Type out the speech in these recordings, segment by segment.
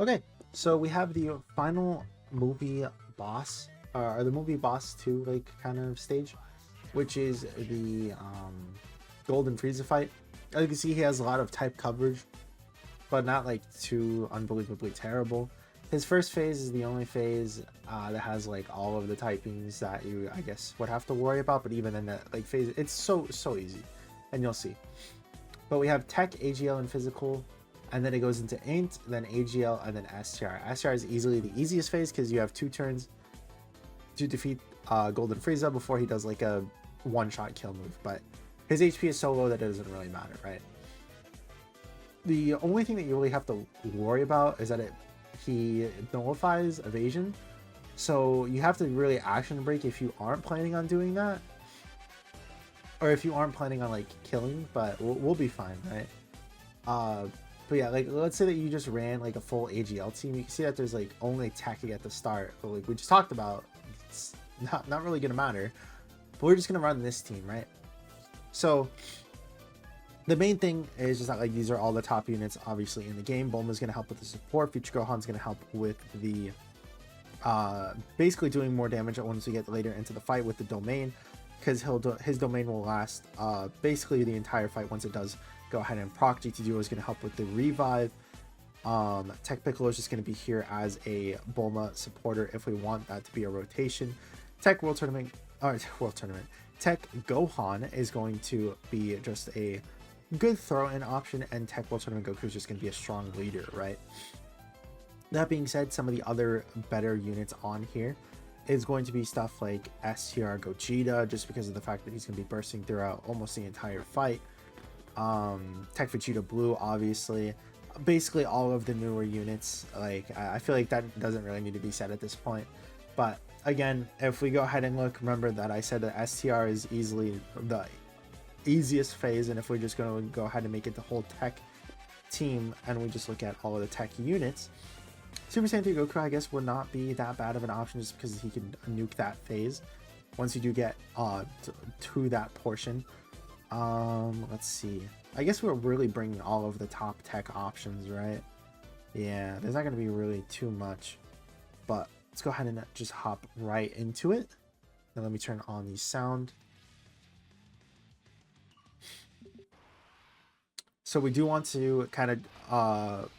Okay, so we have the final movie boss, or the movie boss 2, like, kind of stage, which is the Golden Frieza fight. As you can see, he has a lot of type coverage, but not like too unbelievably terrible. His first phase is the only phase that has like all of the typings that you, I guess, would have to worry about. But even in that like phase, it's so easy, and you'll see. But we have Tech, AGL, and Physical, and then it goes into Int, then AGL, and then STR. STR is easily the easiest phase because you have 2 turns to defeat Golden Frieza before he does like a one-shot kill move. But his HP is so low that it doesn't really matter, right? The only thing that you really have to worry about is that he nullifies evasion. So you have to really action break if you aren't planning on doing that. Or if you aren't planning on like killing, but we'll be fine, right? But yeah, like let's say that you just ran like a full AGL team. You can see that there's like only attacking at the start, but like we just talked about, it's not really gonna matter. But we're just gonna run this team, right? So the main thing is just that like these are all the top units obviously in the game. Bulma's gonna help with the support. Future Gohan's gonna help with the basically doing more damage once we get later into the fight with the domain, because his domain will last basically the entire fight. Once it does go ahead and proc, GT Duo is going to help with the revive. Tech Piccolo is just going to be here as a Bulma supporter if we want that to be a rotation. Tech World Tournament, Tech Gohan is going to be just a good throw-in option, and Tech World Tournament Goku is just going to be a strong leader, right? That being said, some of the other better units on here is going to be stuff like STR Gogeta, just because of the fact that he's going to be bursting throughout almost the entire fight. Tech Vegeta Blue, obviously. Basically all of the newer units. Like, I feel like that doesn't really need to be said at this point. But again, if we go ahead and look, remember that I said that STR is easily the easiest phase, and if we're just going to go ahead and make it the whole tech team, and we just look at all of the tech units, Super Saiyan 3 Goku, I guess, would not be that bad of an option just because he can nuke that phase once you do get to that portion. Let's see. I guess we're really bringing all of the top tech options, right? Yeah, there's not going to be really too much, but let's go ahead and just hop right into it. Now let me turn on the sound. So we do want to kind of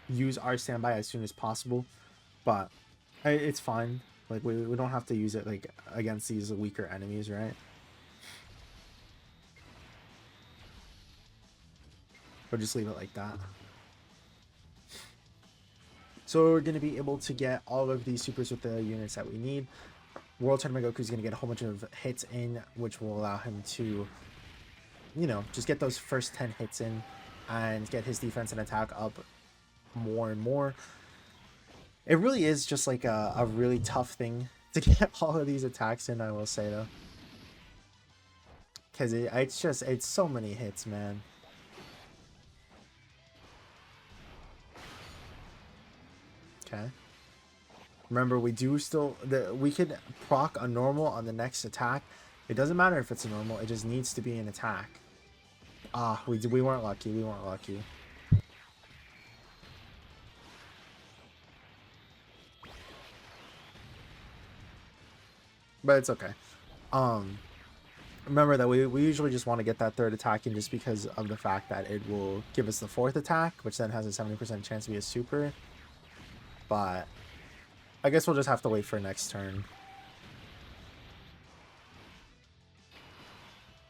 use our standby as soon as possible, but it's fine. Like we don't have to use it like against these weaker enemies, right? Or just leave it like that. So we're going to be able to get all of these supers with the units that we need. World Tournament Goku is going to get a whole bunch of hits in, which will allow him to, you know, just get those first 10 hits in and get his defense and attack up more and more. It really is just like a really tough thing to get all of these attacks in, I will say, though. Because it's so many hits, man. Okay. Remember, we do still we could proc a normal on the next attack. It doesn't matter if it's a normal, it just needs to be an attack. We weren't lucky. We weren't lucky. But it's okay. Remember that we usually just want to get that third attack in just because of the fact that it will give us the fourth attack, which then has a 70% chance to be a super. But I guess we'll just have to wait for next turn.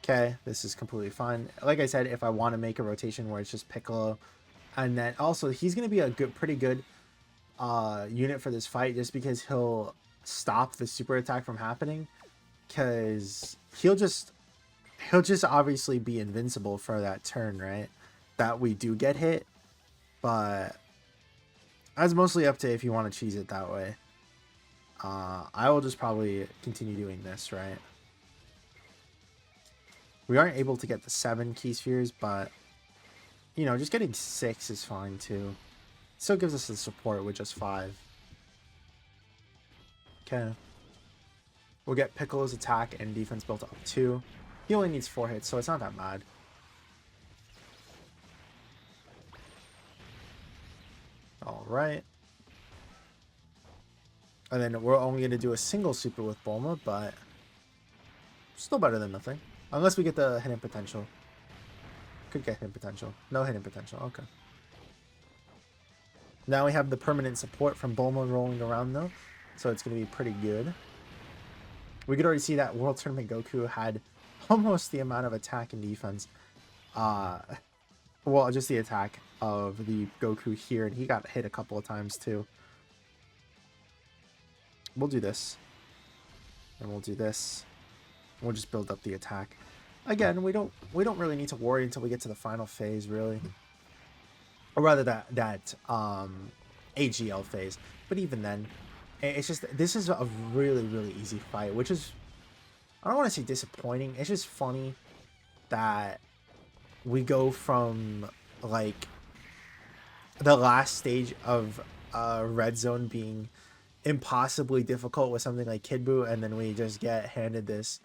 Okay, this is completely fine. Like I said, if I want to make a rotation where it's just Piccolo, and then also he's going to be a pretty good unit for this fight, just because he'll stop the super attack from happening, because he'll just obviously be invincible for that turn, right? That we do get hit, but that's mostly up to if you want to cheese it that way. I will just probably continue doing this, right? We aren't able to get the 7 key spheres, but you know, just getting 6 is fine too. Still gives us the support with just 5. Okay. We'll get Piccolo's attack and defense built up too. He only needs 4 hits, so it's not that bad. All right. And then we're only going to do a single super with Bulma, but still better than nothing. Unless we get the hidden potential. Could get hidden potential. No hidden potential. Okay. Now we have the permanent support from Bulma rolling around, though. So it's going to be pretty good. We could already see that World Tournament Goku had almost the amount of attack and defense. Well, just the attack of the Goku here. And he got hit a couple of times, too. We'll do this. And we'll do this. We'll just build up the attack. Again, we don't really need to worry until we get to the final phase, really. Or rather that AGL phase. But even then, it's just, this is a really, really easy fight, which is, I don't want to say disappointing. It's just funny that we go from, like, the last stage of Red Zone being impossibly difficult with something like Kid Buu, and then we just get handed this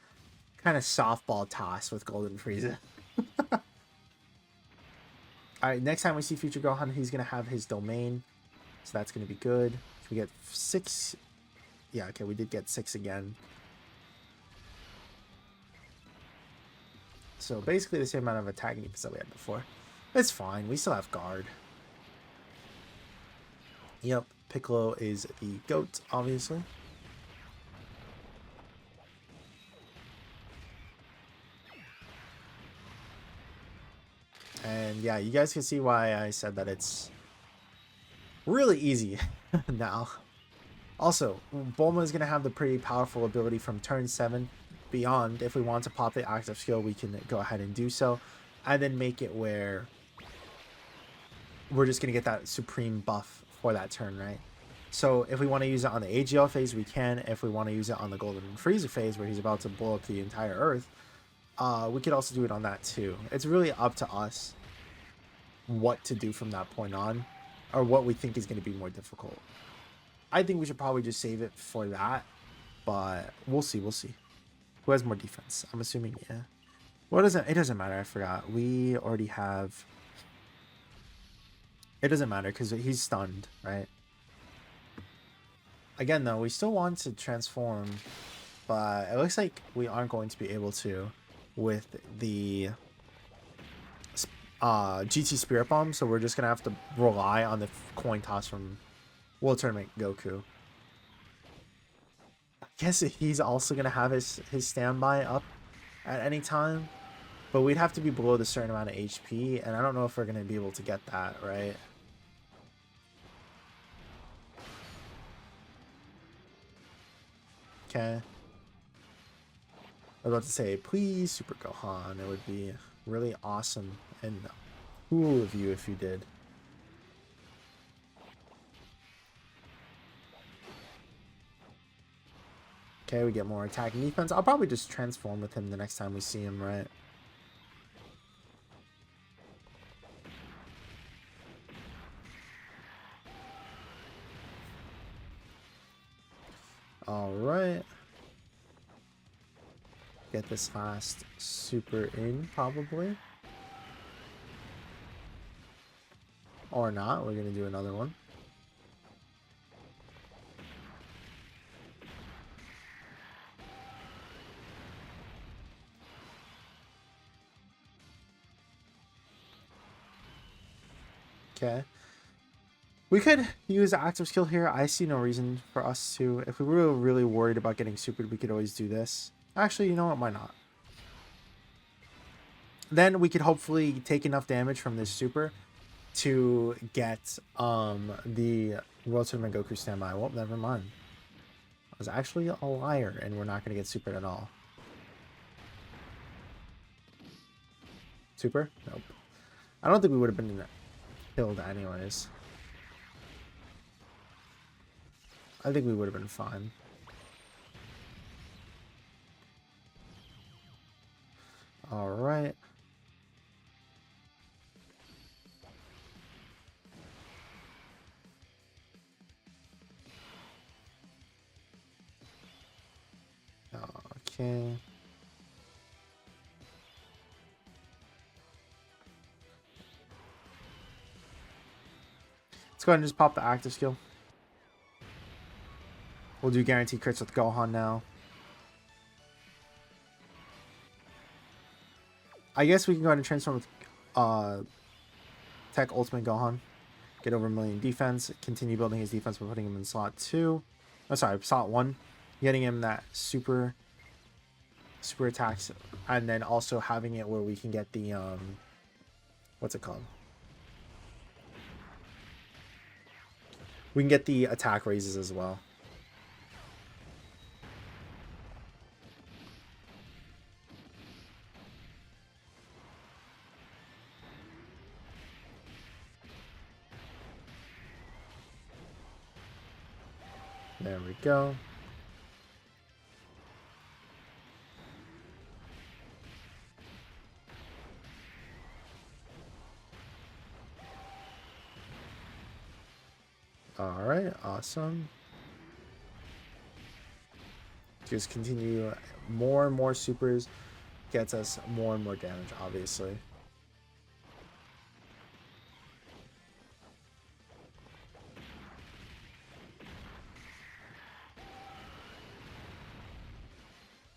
kind of softball toss with Golden Frieza. Alright, next time we see Future Gohan, he's going to have his domain. So that's going to be good. We get 6. Yeah, okay, we did get 6 again. So basically the same amount of attack and defense that we had before. It's fine. We still have guard. Yep, Piccolo is the GOAT, obviously. And yeah, you guys can see why I said that it's really easy now. Also, Bulma is going to have the pretty powerful ability from turn 7 beyond. If we want to pop the active skill, we can go ahead and do so. And then make it where we're just going to get that supreme buff for that turn, right? So if we want to use it on the AGL phase, we can. If we want to use it on the Golden Frieza phase, where he's about to blow up the entire Earth, we could also do it on that too. It's really up to us what to do from that point on, or what we think is going to be more difficult. I think we should probably just save it for that, but we'll see. We'll see. Who has more defense? I'm assuming, yeah. Well, it doesn't matter. I forgot. We already have. It doesn't matter because he's stunned, right? Again, though, we still want to transform, but it looks like we aren't going to be able to with the GT Spirit Bomb, so we're just gonna have to rely on the coin toss from World Tournament Goku. I guess he's also gonna have his standby up at any time, but we'd have to be below the certain amount of HP, and I don't know if we're gonna be able to get that, right? Okay. I was about to say, please, Super Gohan. It would be really awesome and cool of you if you did. Okay, we get more attack and defense. I'll probably just transform with him the next time we see him, right? Alright. Get this last super in, probably. Or not. We're going to do another one. Okay. We could use the active skill here. I see no reason for us to. If we were really worried about getting supered, we could always do this. Actually, you know what? Why not? Then we could hopefully take enough damage from this super to get the World Tournament Goku standby. Well, never mind. I was actually a liar, and we're not going to get supered at all. Super? Nope. I don't think we would have been killed anyways. I think we would have been fine. Alright. Okay. It's go ahead and just pop the active skill. We'll do guaranteed crits with Gohan now. I guess we can go ahead and transform with Tech Ultimate Gohan. Get over 1 million defense. Continue building his defense by putting him in slot 2. Oh, sorry, slot 1. Getting him that super attacks. And then also having it where we can get the, what's it called? We can get the attack raises as well. There we go. All right, awesome. Just continue more and more supers gets us more and more damage, obviously.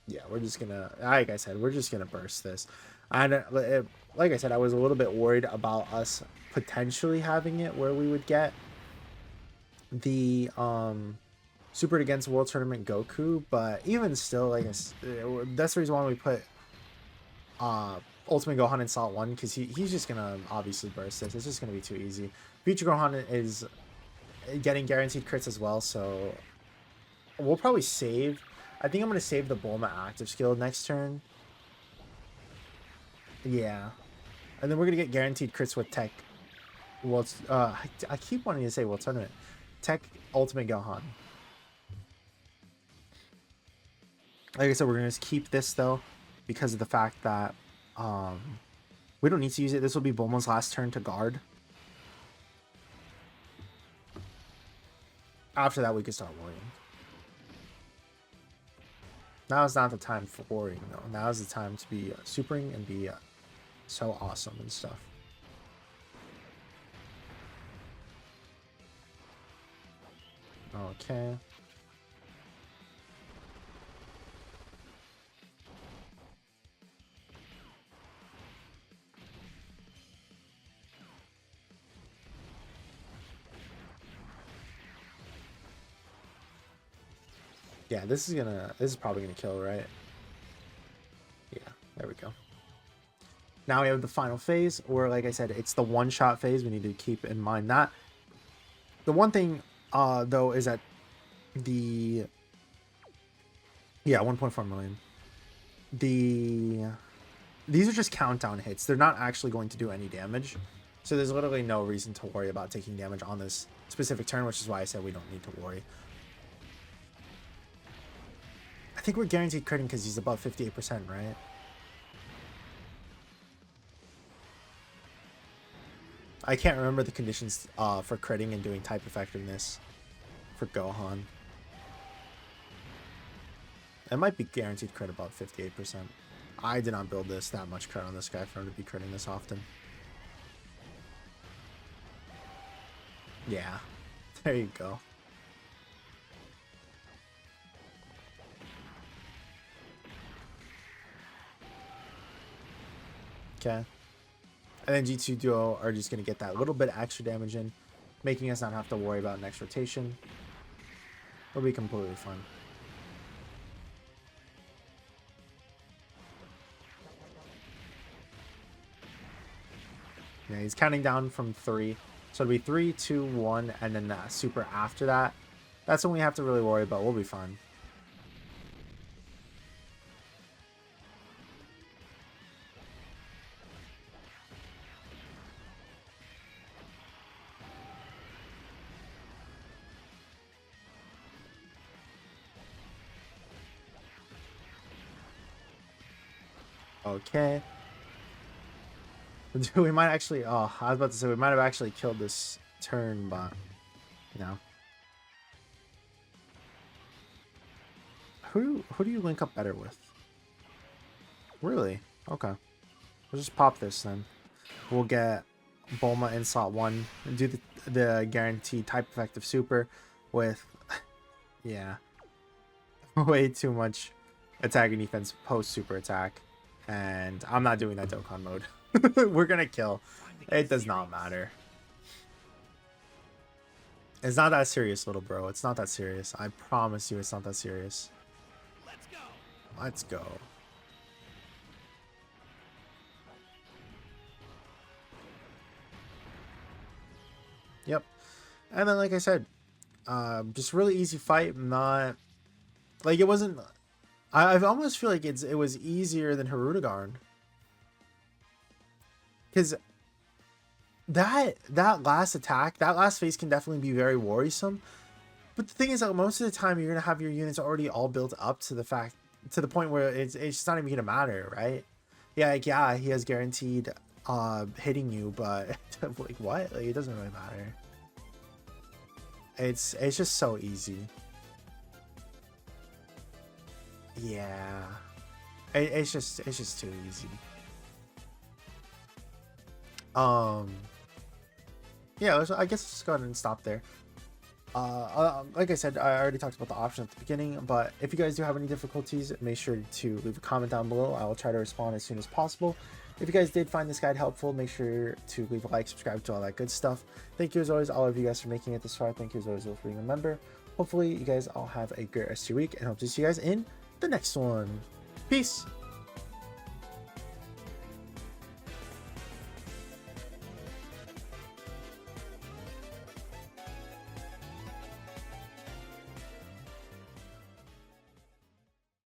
Yeah, we're just gonna, like I said, we're just gonna burst this. And like I said, I was a little bit worried about us potentially having it where we would get the Super Against World Tournament Goku, but even still, like that's the reason why we put Ultimate Gohan in slot 1, because he's just gonna obviously burst this. It's just gonna be too easy. Future Gohan is getting guaranteed crits as well, so we'll probably save. I think I'm gonna save the Bulma active skill next turn. Yeah, and then we're gonna get guaranteed crits with Tech. Well, I keep wanting to say World Tournament. Tech Ultimate Gohan. Like I said, we're gonna just keep this though, because of the fact that we don't need to use it. This will be Bulma's last turn to guard. After that, we can start worrying. Now is not the time for worrying though. Now is the time to be supering and be so awesome and stuff. Okay. Yeah, this is probably gonna kill, right? Yeah, there we go. Now we have the final phase, or like I said, it's the one-shot phase. We need to keep in mind that. The one thing, though, is that the... Yeah, 1.4 million. These are just countdown hits. They're not actually going to do any damage. So there's literally no reason to worry about taking damage on this specific turn, which is why I said we don't need to worry. I think we're guaranteed critting because he's above 58%, right? I can't remember the conditions for critting and doing type effectiveness for Gohan. It might be guaranteed crit above 58%. I did not build that much crit on this guy for him to be critting this often. Yeah, there you go. Okay. And then G2 Duo are just going to get that little bit extra damage in, making us not have to worry about next rotation. It'll be completely fine. Yeah, he's counting down from 3. So it'll be 3, 2, 1, and then super after that. That's when we have to really worry about. We'll be fine. Okay. We might actually... Oh, I was about to say we might have actually killed this turn, but... You know. Who do you link up better with? Really? Okay. We'll just pop this then. We'll get Bulma in slot 1 and do the the guaranteed type effective super with, yeah, way too much attack and defense post super attack. And I'm not doing that Dokkan mode. We're gonna kill. It does not matter. It's not that serious, little bro. It's not that serious. I promise you it's not that serious. Let's go. Yep. And then, like I said, just really easy fight. Not like it wasn't. I almost feel like it was easier than Hirudegarn, because that last attack, that last phase can definitely be very worrisome. But the thing is that most of the time you're gonna have your units already all built up to the point where it's just not even gonna matter, right? Yeah, like, yeah, he has guaranteed hitting you, but like what? Like, it doesn't really matter. It's just so easy. Yeah, it's just too easy. Yeah, I guess let's go ahead and stop there. Like I said, I already talked about the option at the beginning, but if you guys do have any difficulties, make sure to leave a comment down below. I will try to respond as soon as possible. If you guys did find this guide helpful, make sure to leave a like, subscribe to all that good stuff. Thank you as always, all of you guys, for making it this far. Thank you as always for being a member. Hopefully you guys all have a great rest of your week, and hope to see you guys in the next one. Peace.